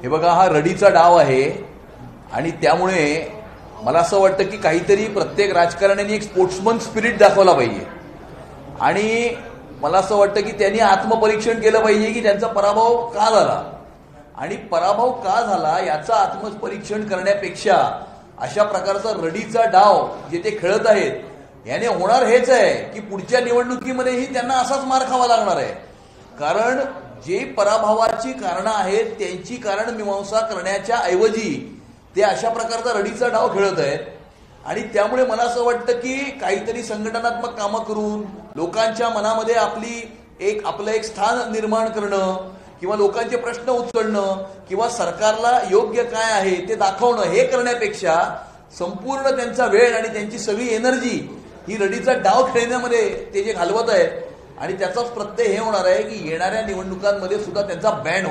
हे बघा, हा रडीचा डाव आहे आणि त्यामुळे मला असं वाटतं की काहीतरी प्रत्येक राजकारण्याने एक स्पोर्ट्समन स्पिरिट दाखवला पाहिजे आणि मला असं वाटतं की त्यांनी आत्मपरीक्षण केलं पाहिजे की त्यांचा पराभव का झाला आणि पराभव का झाला याचं आत्मपरीक्षण करण्यापेक्षा अशा प्रकारचा रडीचा डाव जे ते खेळत आहेत याने होणार हेच आहे की पुढच्या निवडणुकीमध्येही त्यांना असाच मार खावा लागणार आहे. कारण जे पराभवाची कारणं आहेत त्यांची कारण मीमांसा करण्याच्या ऐवजी ते अशा प्रकारचा रडीचा डाव खेळत आहेत आणि त्यामुळे मला असं वाटतं की काहीतरी संघटनात्मक कामं करून लोकांच्या मनामध्ये आपलं एक स्थान निर्माण करणं किंवा लोकांचे प्रश्न उचलणं किंवा सरकारला योग्य काय आहे ते दाखवणं हे करण्यापेक्षा संपूर्ण त्यांचा वेळ आणि त्यांची सगळी एनर्जी ही रडीचा डाव खेळण्यामध्ये ते जे घालवत आहेत आणि त्याचाच प्रत्यय हे होणार आहे की येणाऱ्या निवडणुकांमध्ये सुद्धा त्यांचा बँड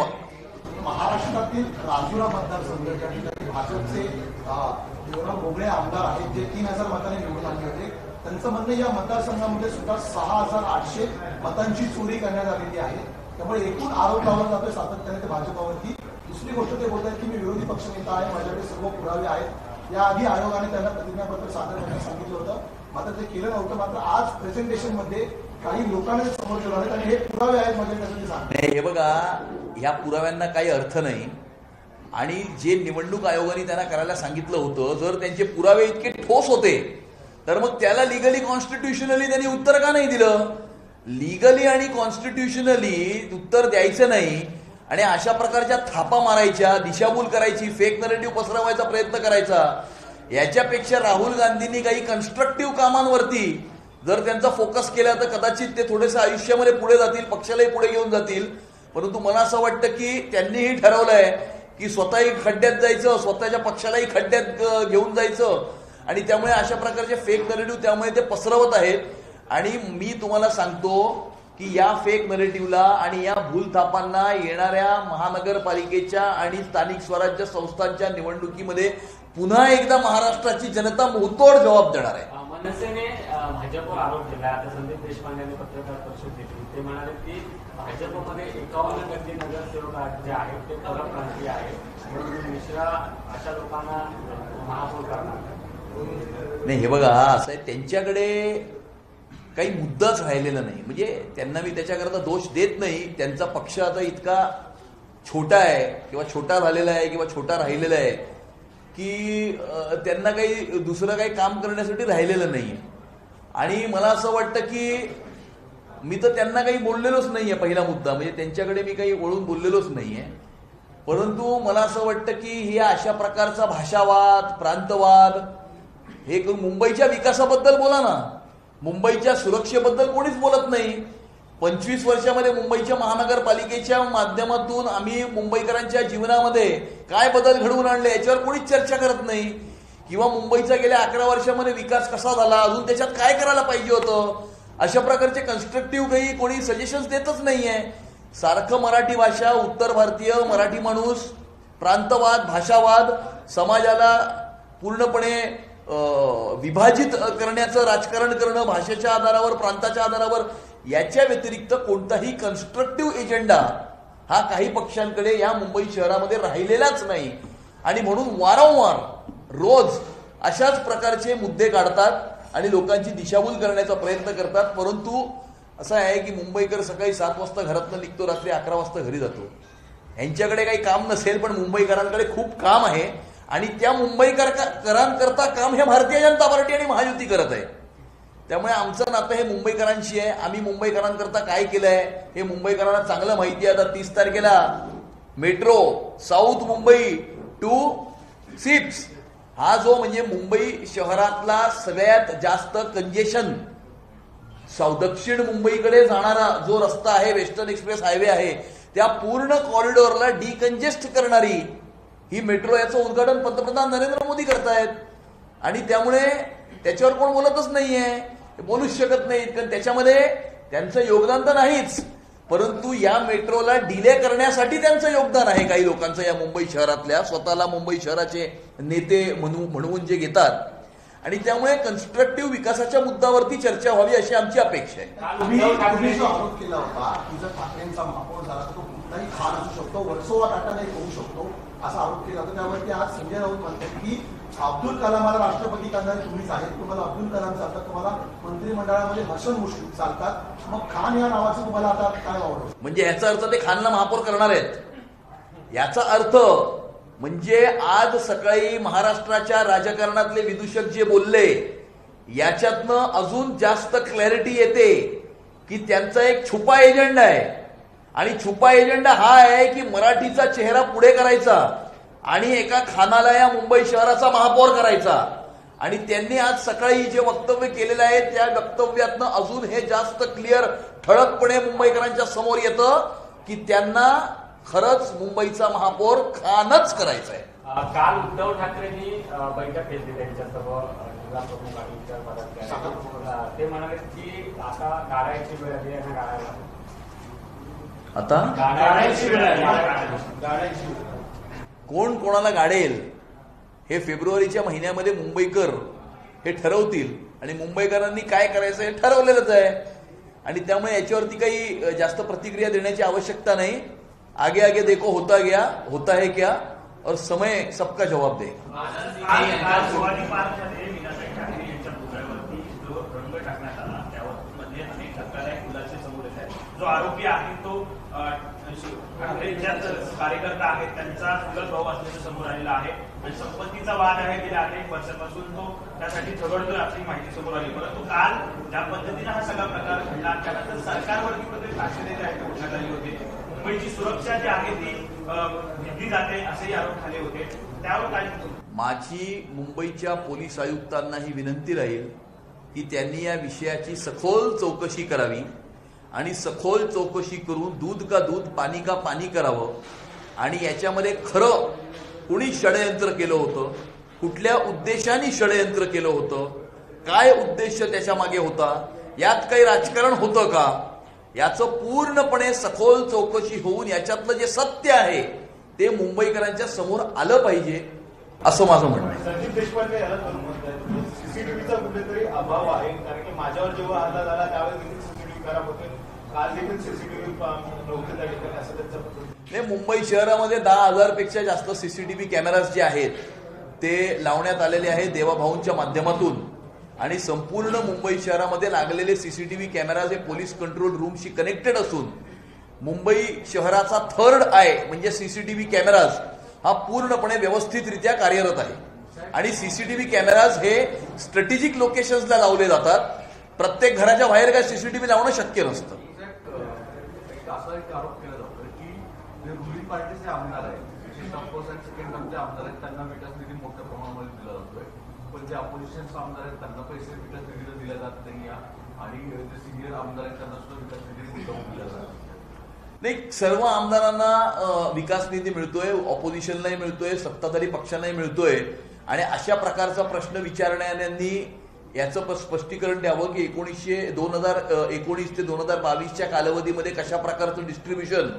महाराष्ट्रातील राजुरा मतदारसंघ ज्या ठिकाणी भाजपचे देवराव भोगळे आमदार आहेत जे 3000 मतांनी निवडून आले होते त्यांचं म्हणणं या मतदारसंघामध्ये सुद्धा 6800 मतांची चोरी करण्यात आलेली आहे. त्यामुळे एकूण आरोप लावला जातोय सातत्याने ते भाजपावरती. दुसरी गोष्ट ते बोलतात की मी विरोधी पक्षनेता आहे, माझ्याकडे सर्व पुरावे आहेत. याआधी आयोगाने त्यांना प्रतिज्ञापत्र सादर करण्यास सांगितलं होतं, मात्र ते केलं नव्हतं. मात्र आज प्रेझेंटेशन मध्ये काही लोकांना समोर ठेवलं आहेत आणि हे पुरावे आहेत माझ्याकडे सांगतात. हे बघा, ह्या पुराव्यांना काही अर्थ नाही आणि जे निवडणूक आयोगाने त्यांना करायला सांगितलं होतं जर त्यांचे पुरावे इतके ठोस होते तर मग त्याला लिगली कॉन्स्टिट्युशनली त्यांनी उत्तर का नाही दिलं. लिगली आणि कॉन्स्टिट्युशनली उत्तर द्यायचं नाही आणि अशा प्रकारच्या थापा मारायच्या, दिशाभूल करायची, फेक नरेटिव्ह पसरवायचा प्रयत्न करायचा. याच्यापेक्षा राहुल गांधींनी काही कन्स्ट्रक्टिव्ह कामांवरती जर त्यांचा फोकस केला तर कदाचित ते थोडेसे आयुष्यामध्ये पुढे जातील, पक्षालाही पुढे घेऊन जातील. परंतु मला असं वाटतं की त्यांनीही ठरवलंय की स्वतःही खड्ड्यात जायचं, स्वतःच्या पक्षालाही खड्ड्यात घेऊन जायचं आणि त्यामुळे अशा प्रकारचे फेक नरेटिव्ह त्यामुळे ते पसरवत आहेत. आणि मी तुम्हाला सांगतो की या फेक नरेटिव्हला आणि या भूलथापांना येणाऱ्या महानगरपालिकेच्या आणि स्थानिक स्वराज्य संस्थांच्या निवडणुकीमध्ये पुन्हा एकदा महाराष्ट्राची जनता मुहतोड जबाब देणार आहे. मनसेने भाजपवर आरोप केला. आता संदीप देशपांडेने पत्रकार परिषद घेतली. ते म्हणाले की भाजपमध्ये 51% नगरसेवक जे आहेत ते परप्रांतीय आहेत म्हणून मिश्रा अशा लोकांना महापौर करणार नाही. हे बघा, असं आहे, त्यांच्याकडे काही मुद्दाच राहिलेला नाही. म्हणजे त्यांना मी त्याच्याकरता दोष देत नाही. त्यांचा पक्ष आता इतका छोटा आहे किंवा छोटा झालेला आहे किंवा छोटा राहिलेला आहे की त्यांना काही दुसरं काही काम करण्यासाठी राहिलेलं नाही. आणि मला असं वाटतं की मी तर त्यांना काही बोललेलोच नाहीये. पहिला मुद्दा म्हणजे त्यांच्याकडे मी काही वळून बोललेलोच नाहीये. परंतु मला असं वाटतं की हे अशा प्रकारचा भाषावाद, प्रांतवाद हे मुंबईच्या विकासाबद्दल बोला ना. मुंबईच्या सुरक्षेबद्दल कोणीच बोलत नाही. 25 वर्षामध्ये मुंबईच्या महानगरपालिकेच्या माध्यमातून आम्ही मुंबईकरांच्या जीवनामध्ये काय बदल घडवून आणले याच्यावर कोणीच चर्चा करत नाही. किंवा मुंबईचा गेल्या 11 वर्षामध्ये विकास कसा झाला, अजून त्याच्यात काय करायला पाहिजे होतं, अशा प्रकारचे कन्स्ट्रक्टिव्ह काही कोणी सजेशन्स देतच नाहीये. सारखं मराठी भाषा, उत्तर भारतीय मराठी माणूस, प्रांतवाद, भाषावाद, समाजाला पूर्णपणे विभाजित करण्याचं राजकारण करणं भाषेच्या आधारावर, प्रांताच्या आधारावर, याच्या व्यतिरिक्त कोणताही कन्स्ट्रक्टिव्ह एजेंडा हा काही पक्षांकडे या मुंबई शहरामध्ये राहिलेलाच नाही. आणि म्हणून वारंवार रोज अशाच प्रकारचे मुद्दे काढतात आणि लोकांची दिशाभूल करण्याचा प्रयत्न करतात. परंतु असं आहे की मुंबईकर सकाळी 7 वाजता घरातनं निघतो, रात्री 11 वाजता घरी जातो. यांच्याकडे काही काम नसेल पण मुंबईकरांकडे खूप काम आहे आणि त्या मुंबईकरांकरता काम हे भारतीय जनता पार्टी आणि महायुती करत आहे. त्यामुळे आमचं नातं हे मुंबईकरांशी आहे. आम्ही मुंबईकरांकरता काय केलंय हे मुंबईकरांना चांगलं माहिती आहे. आता 30 तारखेला metro south Mumbai two ships हा जो म्हणजे मुंबई शहरातला सगळ्यात जास्त कंजेशन दक्षिण मुंबईकडे जाणारा जो रस्ता आहे, वेस्टर्न एक्सप्रेस हायवे आहे, त्या पूर्ण कॉरिडॉरला डिकंजेस्ट करणारी ही मेट्रो, याचं उद्घाटन पंतप्रधान नरेंद्र मोदी करतायत. आणि त्यामुळे त्याच्यावर कोण बोलतच नाहीये, बोलूच शकत नाहीत कारण त्याच्यामध्ये त्यांचं योगदान तर नाहीच. परंतु या मेट्रोला डिले करण्यासाठी त्यांचं योगदान आहे काही लोकांचं या मुंबई शहरातल्या, स्वतःला मुंबई शहराचे नेते म्हणून जे घेतात. आणि त्यामुळे कन्स्ट्रक्टिव्ह विकासाच्या मुद्द्यावरती चर्चा व्हावी अशी आमची अपेक्षा आहे. तुम्ही जो आरोप केला होता की जर ठाकरेंचा महापौर झाला तर तो नाही खान असू शकतो, वर्सोवा टाटा नाही होऊ शकतो असा आरोप केला जातो. त्यावरती आज संजय राऊत म्हणतात की अब्दुल कलामाला राष्ट्रपती करणारे तुम्हीच आहेत, तुम्हाला अब्दुल कलाम चालतात, तुम्हाला मंत्रिमंडळामध्ये हसन मुश्रीफ चालतात, मग खान या नावाचं तुम्हाला आता काय वावडतं? म्हणजे याचा अर्थ ते खानला महापौर करणार आहेत. याचा अर्थ म्हणजे आज सकाळी महाराष्ट्राच्या राजकारणातले विदूषक जे बोलले याच्यातनं अजून जास्त क्लॅरिटी येते की त्यांचा एक छुपा एजेंडा आहे. आणि छुपा एजेंडा हा आहे की मराठीचा चेहरा पुढे करायचा आणि एका खानाला या मुंबई शहराचा महापौर करायचा. आणि त्यांनी आज सकाळी जे वक्तव्य केलेलं आहे त्या वक्तव्यातनं अजून हे जास्त क्लिअर ठळकपणे मुंबईकरांच्या समोर येतं की त्यांना खरंच मुंबईचा महापौर खानच करायचा आहे. काल उद्धव ठाकरेंनी बैठक घेतली त्यांच्या सर्व जिल्हा प्रमुख आणि इतर पदाधिकारी. ते म्हणाले की आता गाड्याची वेळ आली आणि गाड्याला आता गाड्याची वेळ आली. कोण कोणाला गाडेल हे फेब्रुवारीच्या महिन्यामध्ये मुंबईकर हे ठरवतील आणि मुंबईकरांनी काय करायचं हे ठरवलेलंच आहे. आणि त्यामुळे याच्यावरती काही जास्त प्रतिक्रिया देण्याची आवश्यकता नाही. आगे आगे देखो होता गया होता है क्या और समय सबका जवाब दे. शिवाजी पार्कमध्ये मीनाताई ठाकरे यांच्या पुतळ्यावरती जो रंग टाकण्यात आला त्यामध्ये अनेक धक्कादायक खुलासे समोर येत आहेत. जो आरोपी आहे तो ठाकरेंच्याच कार्यकर्ता आहेत, त्यांचा चुलत भाऊ असल्याचं समोर आलेला आहे आणि संपत्तीचा वाद आहे गेल्या अनेक वर्षापासून तो त्यासाठी झगडतोय अशी माहिती समोर आली. परंतु काल ज्या पद्धतीने हा सगळा प्रकार घडला त्यानंतर सरकारवरती कुठेतरी भाष्य देण्यात घोषणा आली होती. मुंबईची सुरक्षा जी आहे ती घेतली जाते असेही आरोप झाले होते. त्यावर काय? माझी मुंबईच्या पोलीस आयुक्तांना ही विनंती राहील की त्यांनी या विषयाची सखोल चौकशी करावी आणि सखोल चौकशी करून दूध का दूध पाणी का पाणी करावं आणि याच्यामध्ये खरं कुणी षडयंत्र केलं होतं, कुठल्या उद्देशाने षडयंत्र केलं होतं, काय उद्देश त्याच्या मागे होता, यात काही राजकारण होतं का, याचं पूर्णपणे सखोल चौकशी होऊन याच्यातलं जे सत्य आहे ते मुंबईकरांच्या समोर आलं पाहिजे असं माझं म्हणणं आहे. संदीप देशपांडे याला धरून म्हणतात सीसीटीव्हीचा कुठेतरी अभाव आहे, कारण की माझ्यावर जेव्हा हल्ला झाला त्यावेळेस देखील सीसीटीव्ही खराब होते, काल देखील सीसीटीव्ही नव्हते त्या ठिकाणी असं त्यांचं. नाही, मुंबई शहरामध्ये 10,000 पेक्षा जास्त सीसीटीव्ही कॅमेराज जे आहेत ते लावण्यात आलेले आहेत देवाभाऊंच्या माध्यमातून. आणि संपूर्ण मुंबई शहरामध्ये लागलेले सीसीटीव्ही कॅमेराज हे पोलीस कंट्रोल रूमशी कनेक्टेड असून मुंबई शहराचा थर्ड आय म्हणजे सीसीटीव्ही कॅमेराज हा पूर्णपणे व्यवस्थितरित्या कार्यरत आहे. आणि सीसीटीव्ही कॅमेराज हे स्ट्रॅटेजिक लोकेशन्सला लावले जातात. प्रत्येक घराच्या बाहेर काय सीसीटीव्ही लावणं शक्य नसतं. असा एक आरोप केला जातो की जे रुलिंग पार्टीचे आमदार आहेत, विशेषतः फर्स्ट आणि सेकंड टर्मचे आमदार आहेत, त्यांना विकास निधी मोठ्या प्रमाणामध्ये दिला जातोय, पण जे अपोजिशनचे आमदार आहेत त्यांना पैसे विकास निधीला दिला जात नाही आणि जे सिनियर आमदार आहेत त्यांना सुद्धा विकास निधी दिला जात नाही. सर्व आमदारांना विकास निधी मिळतोय, ऑपोजिशनलाही मिळतोय, सत्ताधारी पक्षांनाही मिळतोय. आणि अशा प्रकारचा प्रश्न विचारणाऱ्यांनी याचं स्पष्टीकरण द्यावं की 2019 ते 2022च्या कालावधीमध्ये कशा प्रकारचं डिस्ट्रीब्युशन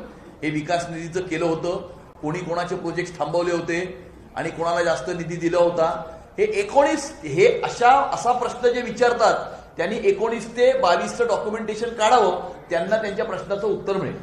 हे विकास निधीचं केलं होतं, कोणी कोणाचे प्रोजेक्ट थांबवले होते आणि कोणाला जास्त निधी दिला होता. हे असा प्रश्न जे विचारतात त्यांनी 19 ते 22चं डॉक्युमेंटेशन काढावं, त्यांना त्यांच्या प्रश्नाचं उत्तर मिळेल.